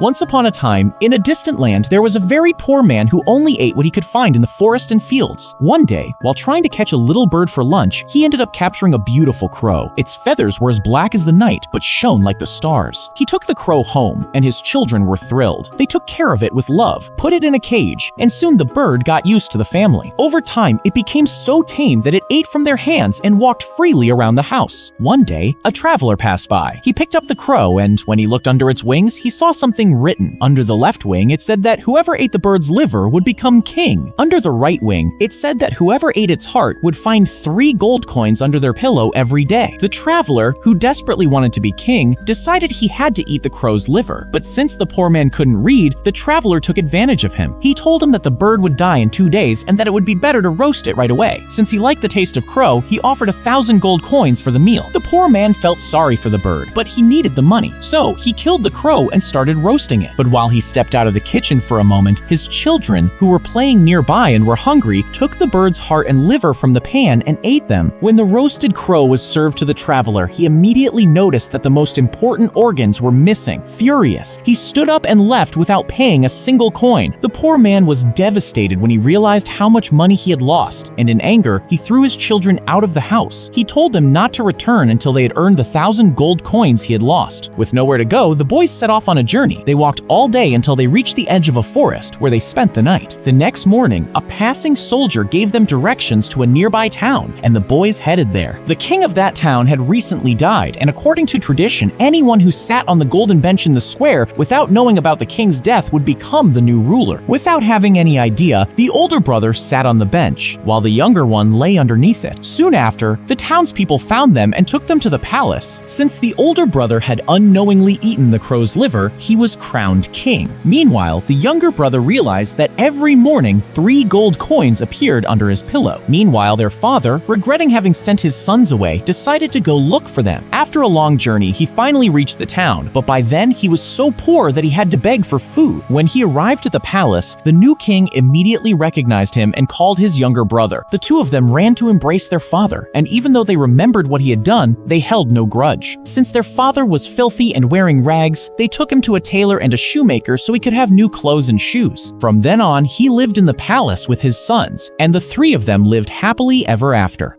Once upon a time, in a distant land, there was a very poor man who only ate what he could find in the forest and fields. One day, while trying to catch a little bird for lunch, he ended up capturing a beautiful crow. Its feathers were as black as the night, but shone like the stars. He took the crow home, and his children were thrilled. They took care of it with love, put it in a cage, and soon the bird got used to the family. Over time, it became so tame that it ate from their hands and walked freely around the house. One day, a traveler passed by. He picked up the crow, and when he looked under its wings, he saw something written. Under the left wing, it said that whoever ate the bird's liver would become king. Under the right wing, it said that whoever ate its heart would find 3 gold coins under their pillow every day. The traveler, who desperately wanted to be king, decided he had to eat the crow's liver. But since the poor man couldn't read, the traveler took advantage of him. He told him that the bird would die in 2 days and that it would be better to roast it right away. Since he liked the taste of crow, he offered 1,000 gold coins for the meal. The poor man felt sorry for the bird, but he needed the money. So he killed the crow and started roasting it. But while he stepped out of the kitchen for a moment, his children, who were playing nearby and were hungry, took the bird's heart and liver from the pan and ate them. When the roasted crow was served to the traveler, he immediately noticed that the most important organs were missing. Furious, he stood up and left without paying a single coin. The poor man was devastated when he realized how much money he had lost, and in anger, he threw his children out of the house. He told them not to return until they had earned the 1,000 gold coins he had lost. With nowhere to go, the boys set off on a journey. They walked all day until they reached the edge of a forest, where they spent the night. The next morning, a passing soldier gave them directions to a nearby town, and the boys headed there. The king of that town had recently died, and according to tradition, anyone who sat on the golden bench in the square without knowing about the king's death would become the new ruler. Without having any idea, the older brother sat on the bench, while the younger one lay underneath it. Soon after, the townspeople found them and took them to the palace. Since the older brother had unknowingly eaten the crow's liver, he was crowned king. Meanwhile, the younger brother realized that every morning 3 gold coins appeared under his pillow. Meanwhile, their father, regretting having sent his sons away, decided to go look for them. After a long journey, he finally reached the town, but by then he was so poor that he had to beg for food. When he arrived at the palace, the new king immediately recognized him and called his younger brother. The two of them ran to embrace their father, and even though they remembered what he had done, they held no grudge. Since their father was filthy and wearing rags, they took him to a tailor and a shoemaker so he could have new clothes and shoes. From then on, he lived in the palace with his sons, and the 3 of them lived happily ever after.